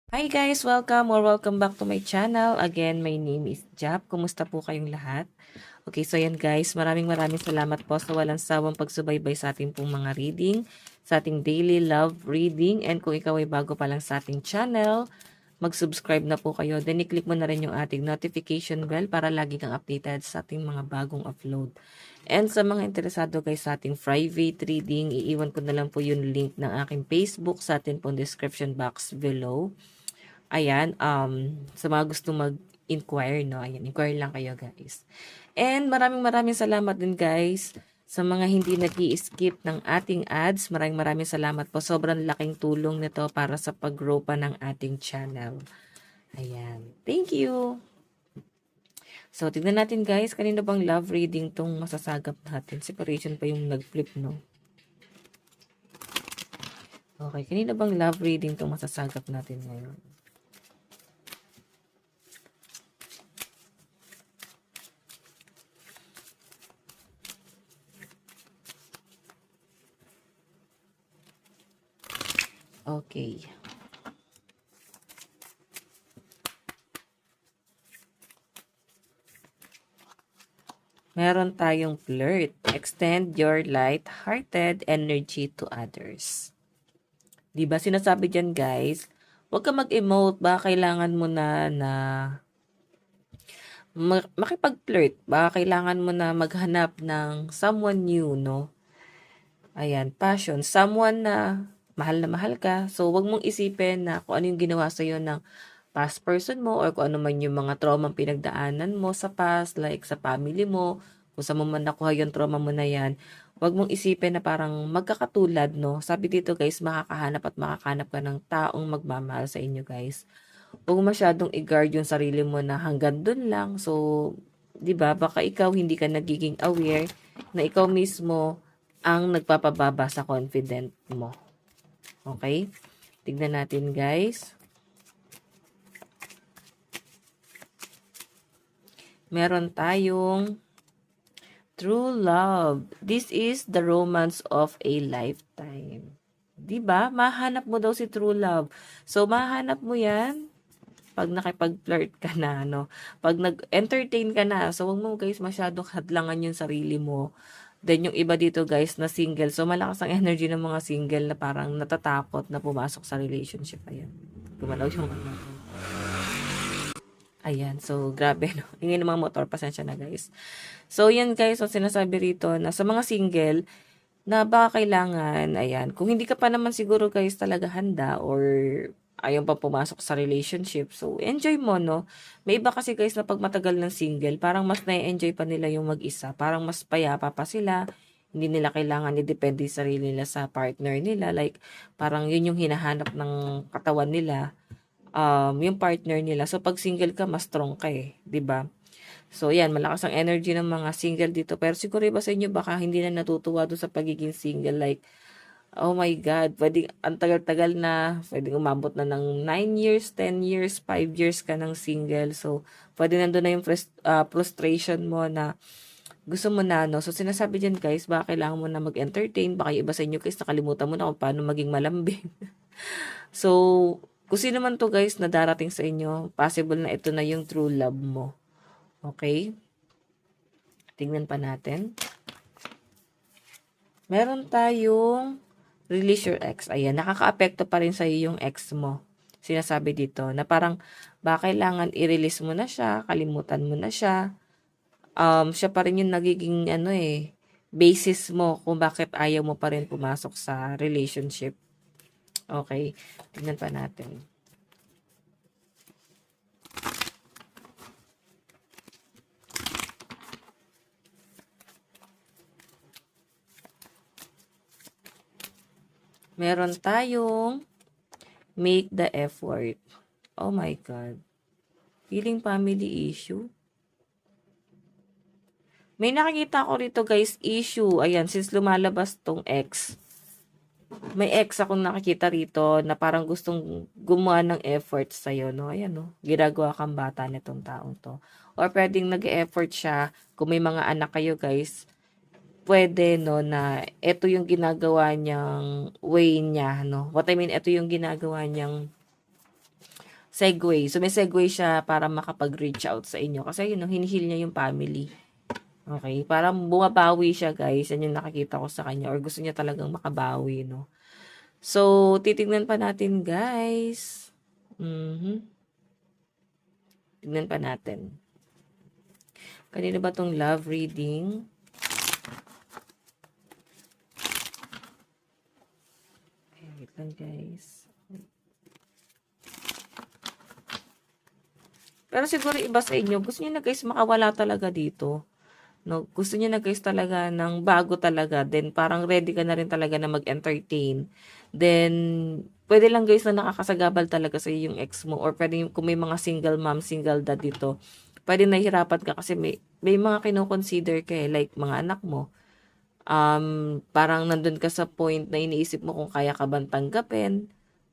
Hi guys! Welcome or welcome back to my channel. Again, my name is Jap. Kumusta po kayong lahat? Okay, so yan guys, maraming salamat po sa walang sawang pagsubaybay sa ating pong mga reading, sa ating daily love reading, and kung ikaw ay bago pa lang sa ating channel, mag-subscribe na po kayo. Then i-click mo na rin yung ating notification bell para lagi kang updated sa ating mga bagong upload. And sa mga interesado guys sa ating private reading, iiwan ko na lang po yung link ng aking Facebook sa ating pong description box below. Ayan, sa mga gusto mag-inquire, no? Ayan, inquire lang kayo, guys. And maraming salamat din, guys, sa mga hindi nag-i-skip ng ating ads. Maraming salamat po. Sobrang laking tulong nito para sa pag-grow pa ng ating channel. Ayan. Thank you! So, tignan natin, guys. Kanina bang love reading tong masasagap natin? Separation pa yung nag-flip, no? Okay, kanina bang love reading tong masasagap natin ngayon? Okay. Meron tayong flirt. Extend your light-hearted energy to others. Diba sinasabi dyan guys, huwag ka mag-emote. Baka kailangan mo na makipag-flirt. Baka kailangan mo na maghanap ng someone new, no? Ayan, passion. Someone na mahal ka. So, wag mong isipin na kung ano yung ginawa sa'yo ng past person mo or kung ano man yung mga trauma pinagdaanan mo sa past, like sa family mo, kung saan mo man nakuha yung trauma mo na yan, wag mong isipin na parang magkakatulad, no? Sabi dito guys, makakahanap ka ng taong magmamahal sa inyo guys. Huwag masyadong i-guard yung sarili mo na hanggang dun lang. So, 'di ba? Baka ikaw hindi ka nagiging aware na ikaw mismo ang nagpapababa sa confident mo. Okay? Tignan natin, guys. Meron tayong true love. This is the romance of a lifetime. 'Di ba? Mahanap mo daw si true love. So, mahanap mo 'yan pag nakipag-flirt ka na, no? Pag nag-entertain ka na. So, huwag mo guys masyadong hadlangan yung sarili mo. Then, yung iba dito guys na single. So, malakas ang energy ng mga single na parang natatakot na pumasok sa relationship. Ayan. Gumalaw yung ano. Ayan. So, grabe, no? Ingin ng mga motor. Pasensya na guys. So, yan guys. So, sinasabi rito na sa mga single, na baka kailangan, ayan, kung hindi ka pa naman siguro guys talaga handa or ayaw pa pumasok sa relationship, so enjoy mo, no? May iba kasi guys na pag matagal ng single, parang mas na-enjoy pa nila yung mag-isa, parang mas payapa pa sila, hindi nila kailangan i-depende sa sarili nila sa partner nila, like, parang yun yung hinahanap ng katawan nila, yung partner nila. So, pag single ka, mas strong ka eh, 'di ba? So, yan, malakas ang energy ng mga single dito. Pero siguro iba sa inyo, baka hindi na natutuwa doon sa pagiging single. Like, oh my God, pwedeng, ang tagal-tagal na, pwedeng umabot na ng 9 years, 10 years, 5 years ka ng single. So, pwede nandun na yung frustration mo na gusto mo na, no? So, sinasabi dyan, guys, baka kailangan mo na mag-entertain. Baka yung iba sa inyo, guys, nakalimutan mo na kung paano maging malambing. So, kung sino man to, guys, na darating sa inyo, possible na ito na yung true love mo. Okay? Tingnan pa natin. Meron tayong release your ex. Ayan, nakaka-apekto pa rin sa iyo yung ex mo. Sinasabi dito na parang ba kailangan i-release mo na siya, kalimutan mo na siya. Siya pa rin yung nagiging ano basis mo kung bakit ayaw mo pa rin pumasok sa relationship. Okay, tingnan pa natin. Meron tayong make the effort. Oh my God. Feeling family issue. May nakikita ko rito guys, issue. Ayan, since lumalabas tong ex. May ex akong nakikita rito na parang gustong gumawa ng effort sa'yo, no? Ayan, no? Ginagawa kang bata nitong taong to. Or pwedeng nag-effort siya, kung may mga anak kayo guys, pwede, no, na ito yung ginagawa niyang way niya, no? What I mean, ito yung ginagawa niyang segue. So, may segue siya para makapag-reach out sa inyo. Kasi, yun, hinihil niya yung family. Okay? Parang bumabawi siya, guys. Yan yung nakikita ko sa kanya. Or gusto niya talagang makabawi, no? So, titignan pa natin, guys. Tignan pa natin. Kanina ba tong love reading? Okay, wait lang, guys. Pero siguro iba sa inyo, gusto niyo na guys makawala talaga dito. No, gusto niyo na guys talaga ng bago talaga. Then parang ready ka na rin talaga na mag-entertain. Then pwede lang guys na nakakasagabal talaga sa yung ex mo or pwede kung may mga single mom, single dad dito. Pwede nahihirapan ka kasi may mga kino-consider ka like mga anak mo. Parang nandun ka sa point na iniisip mo kung kaya ka bang tanggapin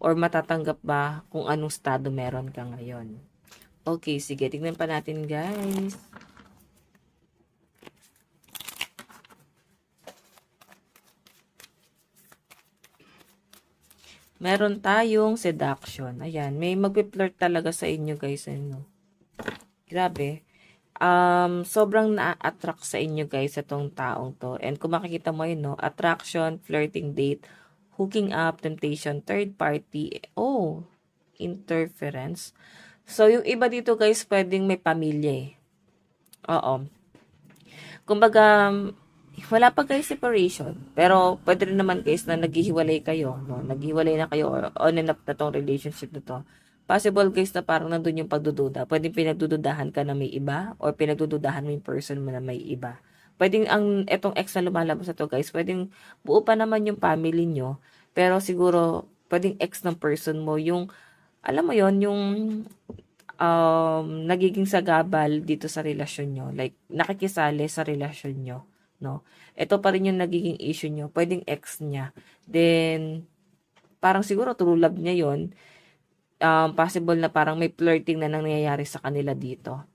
or matatanggap ba kung anong estado meron ka ngayon. Okay, sige. Tignan pa natin, guys. Meron tayong seduction. Ayan, may magpi-flirt talaga sa inyo, guys. Ano? Grabe. Sobrang na-attract sa inyo, guys, itong taong to. And kung makikita mo yun, no? Attraction, flirting date, hooking up, temptation, third party. Oh, interference. So, yung iba dito, guys, pwedeng may pamilya eh. Oo. Kumbaga, wala pa guys separation. Pero, pwede rin naman guys na naghihiwalay kayo. No? Naghihiwalay na kayo or on and off na tong relationship na to. Possible guys na parang nandun yung pagdududa. Pwedeng pinagdududahan ka na may iba or pinagdududahan mo yung person mo na may iba. Pwedeng etong ex na lumalabas na to guys, pwedeng buo pa naman yung family nyo. Pero siguro, pwedeng ex ng person mo. Yung, alam mo yon yung nagiging sagabal dito sa relasyon nyo. Like, nakikisali sa relasyon nyo. No? Ito pa rin yung nagiging issue nyo. Pwedeng ex niya. Then, parang siguro true love niya yon. Possible na parang may flirting na nangyayari sa kanila dito.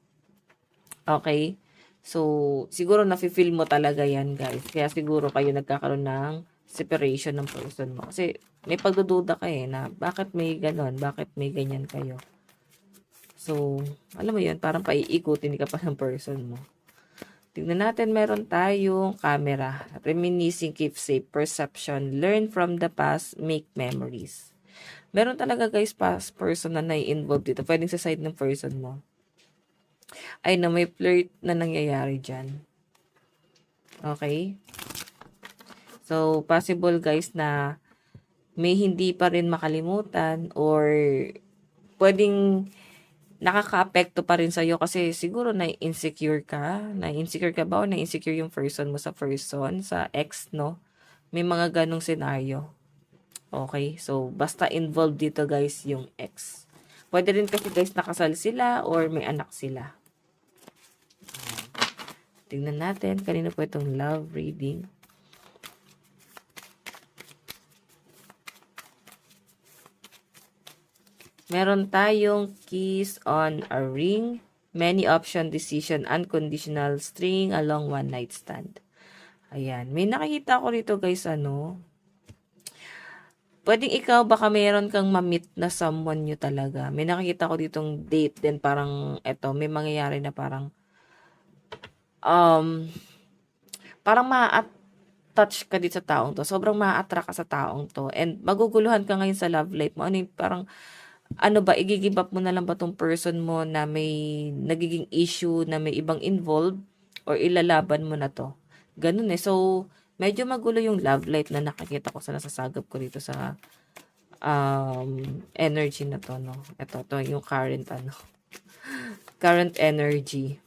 Okay? So, siguro nafe-feel mo talaga yan, guys. Kaya siguro kayo nagkakaroon ng separation ng person mo. Kasi may pagdududa ka eh na bakit may ganon, bakit may ganyan kayo. So, alam mo yun, parang paiikutin ka pa ng person mo. Tingnan natin, meron tayong camera. Reminiscing, keep safe, perception, learn from the past, make memories. Meron talaga guys, past person na nai-involve dito. Pwedeng sa side ng person mo. Ay na may flirt na nangyayari dyan. Okay? So, possible guys na may hindi pa rin makalimutan or pwedeng nakaka-apekto pa rin sa'yo kasi siguro na-insecure ka. Na-insecure ka ba o na-insecure yung person mo sa person, sa ex, no? May mga ganong senaryo. Okay? So, basta involved dito guys yung ex. Pwede rin kasi guys nakasal sila or may anak sila. Tingnan natin. Kanina po itong love reading. Meron tayong kiss on a ring, many option decision, unconditional string along one night stand. Ayan. May nakikita ko rito guys, pwedeng ikaw baka mayroon kang ma-meet na someone nyo talaga. May nakikita ko ditong date din parang eto, may mangyayari na parang ma-touch ka dito sa taong to. Sobrang ma-attract ka sa taong to. And maguguluhan ka ngayon sa love life mo. Ano yung parang ano ba, i-give up mo na lang ba tong person mo na may nagiging issue na may ibang involved or ilalaban mo na to? Ganun eh. So, medyo magulo yung love life na nakikita ko sa nasasagap ko dito sa energy na to, no? To yung current energy.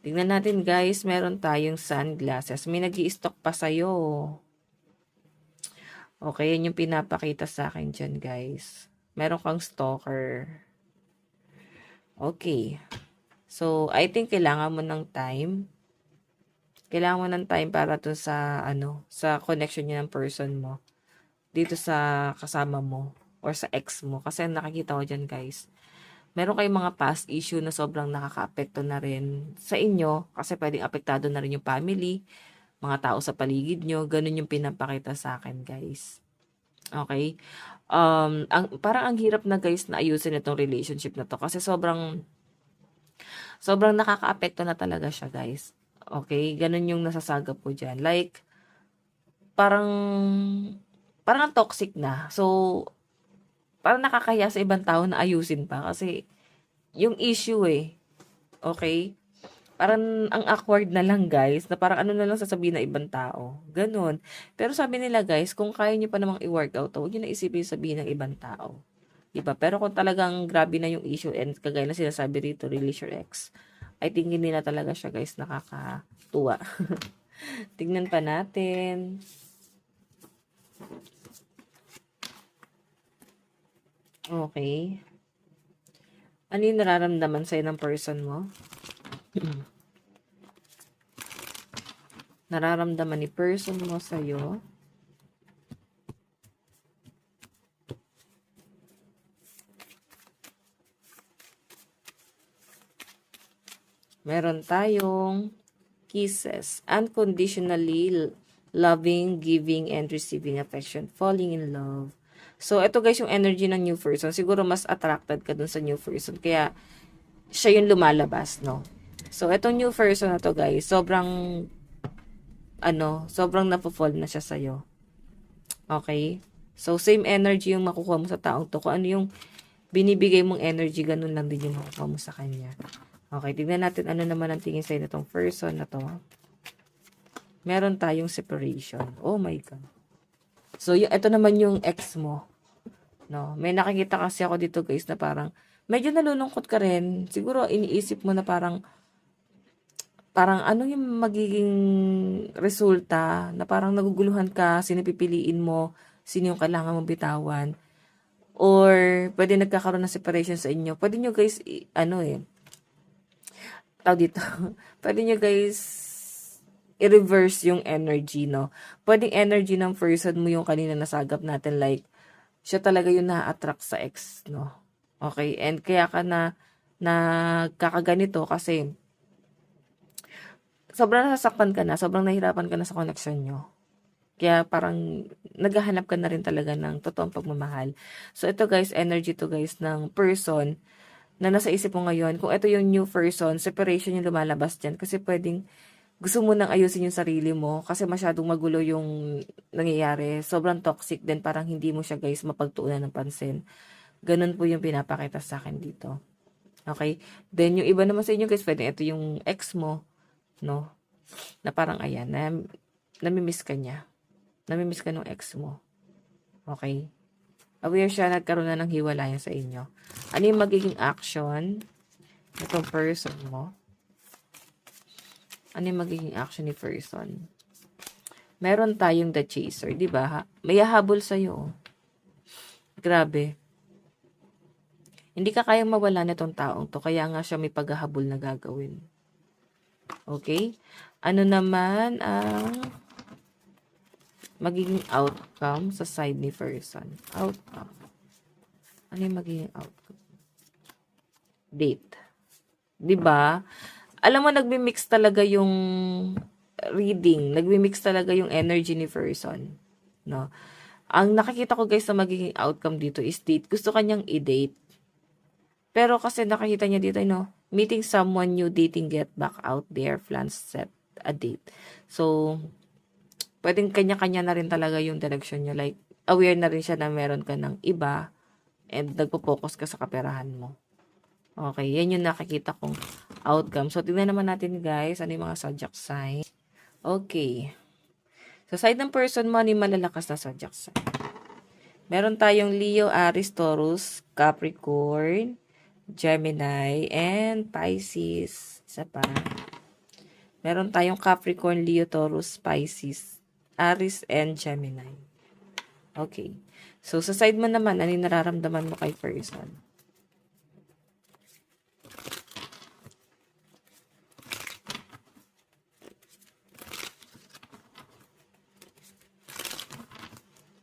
Tingnan natin guys, meron tayong sunglasses. May nag-i-stock pa sa'yo. Okay, yan yung pinapakita sa akin dyan guys. Meron kang stalker. Okay. So, I think kailangan mo ng time. Kailangan mo ng time para to sa, sa connection niya ng person mo. Dito sa kasama mo. Or sa ex mo. Kasi nakikita ko dyan, guys. Meron kayong mga past issue na sobrang nakaka-apekto na rin sa inyo. Kasi pwedeng apektado na rin yung family. Mga tao sa paligid nyo. Ganun yung pinapakita sa akin, guys. Okay? parang ang hirap na guys na ayusin itong relationship na to kasi sobrang nakakaapekto na talaga siya guys. Okay, ganun yung nasasagap ko dyan. Like, parang, parang ang toxic na. So, parang nakakahiya sa ibang tao na ayusin pa kasi yung issue eh. Okay? Parang ang awkward na lang guys, na parang ano na lang sasabihin ng ibang tao. Ganon. Pero sabi nila guys, kung kaya nyo pa namang i-workout, huwag nyo na isipin yung sabihin ng ibang tao. Diba? Pero kung talagang grabe na yung issue and kagaya na sinasabi rito, release your ex, I think hindi na talaga siya guys nakakatuwa. Tignan pa natin. Okay. Ano yung nararamdaman sa'yo ng person mo? Nararamdaman ni person mo sa'yo? Meron tayong kisses. Unconditionally loving, giving, and receiving affection. Falling in love. So, ito guys yung energy ng new person. Siguro mas attracted ka dun sa new person. Kaya, siya yung lumalabas, no? So, itong new person na to guys, sobrang napofall na siya sa'yo. Okay? So, same energy yung makukuha mo sa taong to. Kung ano yung binibigay mong energy, ganun lang din yung makukuha mo sa kanya. Okay, tignan natin ano naman ang tingin sa'yo nitong person na to. Meron tayong separation. Oh my God. So, ito naman yung ex mo. No? May nakikita kasi ako dito guys na parang medyo nalulungkot ka rin. Siguro iniisip mo na parang ano yung magiging resulta na parang naguguluhan ka, sino pipiliin mo, sino yung kailangan mong bitawan. Or pwede nagkakaroon ng separation sa inyo. Pwede nyo guys, dito, pwede nyo guys i-reverse yung energy, no? Pwedeng energy ng person mo yung kanina nasagap natin, like, siya talaga yung na-attract sa ex, no? Okay, and kaya ka na nagkakaganito kasi sobrang nasasaktan ka na, sobrang nahirapan ka na sa connection nyo. Kaya parang naghahanap ka na rin talaga ng totoong pagmamahal. So ito guys, energy to guys ng person na nasa isip mo ngayon. Kung ito yung new person, separation yung lumalabas dyan. Kasi pwedeng gusto mo nang ayusin yung sarili mo kasi masyadong magulo yung nangyayari. Sobrang toxic din, parang hindi mo siya guys mapagtuunan ng pansin. Ganun po yung pinapakita sa akin dito. Okay? Then yung iba naman sa inyo guys, pwede ito yung ex mo, no? Na parang ayan, namimiss ka niya. Namimiss ka ng ex mo. Okay? Aware siya, nagkaroon na ng hiwalayan sa inyo. Ano yung magiging action itong person mo? Ano yung magiging action ni person? Meron tayong the chaser, di ba? May hahabol sa'yo. Grabe. Hindi ka kayang mawala nitong taong to, kaya nga siya may paghahabol na gagawin. Okay? Ano naman ang magiging outcome sa side ni person? Outcome. Ano yung magiging outcome? Date. Di ba? Alam mo, nagmi-mix talaga yung reading. Nagmi-mix talaga yung energy ni person. No? Ang nakikita ko guys sa magiging outcome dito is date. Gusto kanyang i-date. Pero kasi nakikita niya dito, meeting someone new, dating, get back out there, plans, set a date. So, pwedeng kanya-kanya na rin talaga yung direction niya. Like, aware na rin siya na meron ka ng iba and nagpo-focus ka sa kaperahan mo. Okay, yan yung nakikita kong outcome. So, tignan naman natin guys, ano yung mga zodiac sign. Okay. Sa side ng person mo, ano yung malalakas na zodiac sign? Meron tayong Leo, Aries, Taurus, Capricorn, Gemini, and Pisces. Isa pa. Meron tayong Capricorn, Leo, Taurus, Pisces, Aries, and Gemini. Okay. So, sa side mo naman, ano yung nararamdaman mo kay person?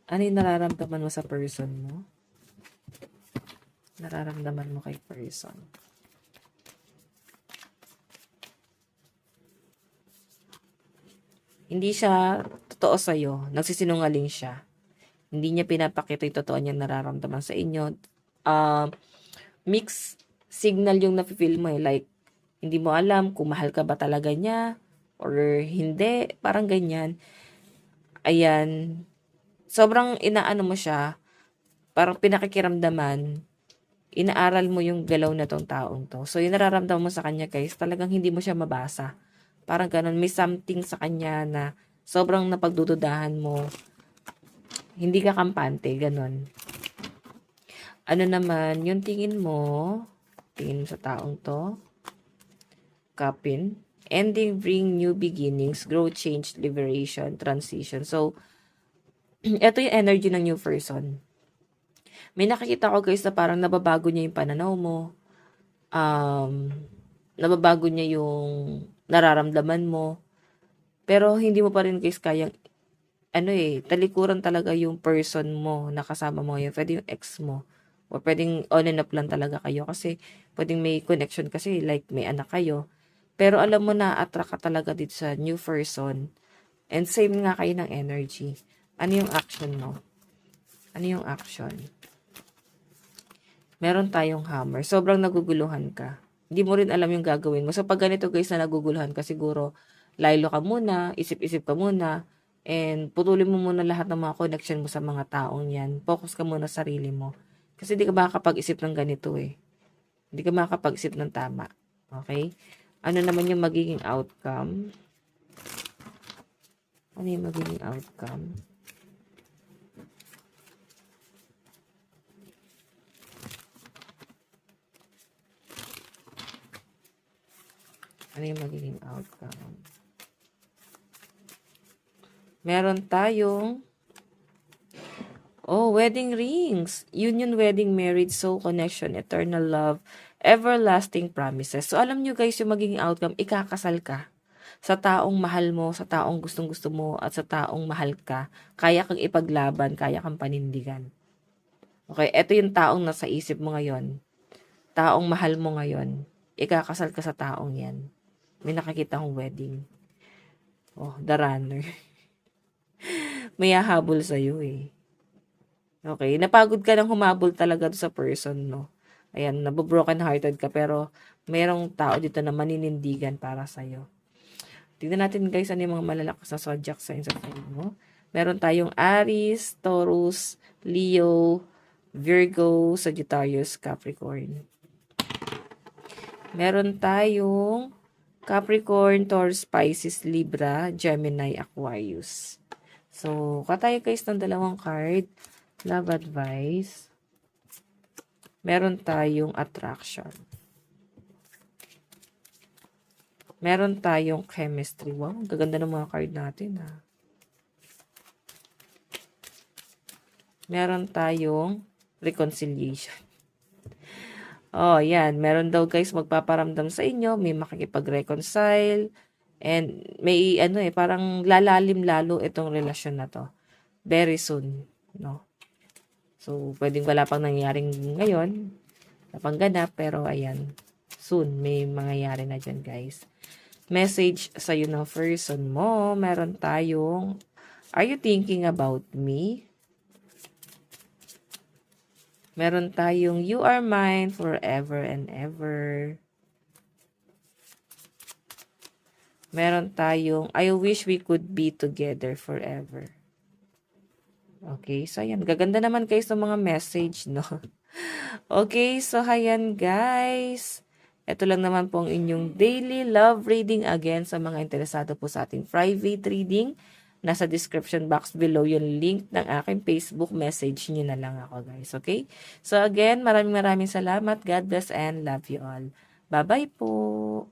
Ano yung nararamdaman mo sa person mo? Nararamdaman mo kay person. Hindi siya totoo sa'yo. Nagsisinungaling siya. Hindi niya pinapakita yung totoo niyang nararamdaman sa inyo. Um, Mixed signal yung nafe-feel mo eh. Like, hindi mo alam kung mahal ka ba talaga niya or hindi. Parang ganyan. Ayan. Sobrang inaano mo siya. Parang pinakikiramdaman. Inaaral mo yung galaw na tong taong to. So, yung nararamdaman mo sa kanya, guys, talagang hindi mo siya mabasa. Parang ganun. May something sa kanya na sobrang napagdududahan mo. Hindi ka kampante. Ganun. Ano naman, yung tingin mo sa taong to, Kapin, ending, bring new beginnings, growth, change, liberation, transition. So, ito yung energy ng new person. May nakikita ko guys na parang nababago niya yung pananaw mo. Um, Nababago niya yung nararamdaman mo. Pero hindi mo pa rin guys kayang, talikuran talaga yung person mo na kasama mo ngayon. Pwede yung ex mo. O pwedeng on and off lang talaga kayo. Kasi pwedeng may connection kasi like may anak kayo. Pero alam mo na attract ka talaga dito sa new person. And same nga kayo ng energy. Ano yung action mo? Ano yung action? Meron tayong hammer. Sobrang naguguluhan ka. Hindi mo rin alam yung gagawin mo. So, pag ganito guys na naguguluhan ka, siguro, laylo ka muna, isip-isip ka muna, and putulin mo muna lahat ng mga connection mo sa mga taong yan. Focus ka muna sa sarili mo. Kasi hindi ka makakapag-isip ng ganito eh. Hindi ka makakapag-isip ng tama. Okay? Ano naman yung magiging outcome? Ano yung magiging outcome? Ano yung magiging outcome? Meron tayong wedding rings. Union, wedding, marriage, soul connection, eternal love, everlasting promises. So, alam nyo guys, yung magiging outcome, ikakasal ka sa taong mahal mo, sa taong gustong-gusto mo, at sa taong mahal ka. Kaya kang ipaglaban, kaya kang panindigan. Okay, eto yung taong nasa isip mo ngayon. Taong mahal mo ngayon. Ikakasal ka sa taong yan. May nakakita akong wedding. The runner. May hahabol sa'yo eh. Okay, napagod ka nang humabol talaga sa person, no? Ayan, nabobroken hearted ka, pero mayroong tao dito na maninindigan para sa'yo. Tignan natin guys, ano yung mga malalakas na zodiac signs sa sa'yo mo. Meron tayong Aries, Taurus, Leo, Virgo, Sagittarius, Capricorn. Meron tayong Capricorn, Taurus, Pisces, Libra, Gemini, Aquarius. So, katayo guys ng dalawang card. Love advice. Meron tayong attraction. Meron tayong chemistry. Wow, gaganda ng mga card natin ha. Meron tayong reconciliation. Yan. Meron daw guys magpaparamdam sa inyo. May makikipag-reconcile. And may parang lalalim lalo itong relasyon na to. Very soon. No? So, pwedeng wala pang nangyaring ngayon. Napangganap, pero ayan. Soon, may mangyayari na dyan, guys. Message sa'yo ng person mo. Meron tayong, are you thinking about me? Meron tayong, you are mine forever and ever. Meron tayong, I wish we could be together forever. Okay, so ayan. Gaganda naman guys ng mga message, no? Okay, so ayan guys. Ito lang naman po ang inyong daily love reading. Again, sa mga interesado po sa ating private reading, nasa description box below yung link ng aking Facebook. Message nyo na lang ako guys, okay? So again, maraming salamat. God bless and love you all. Bye-bye po!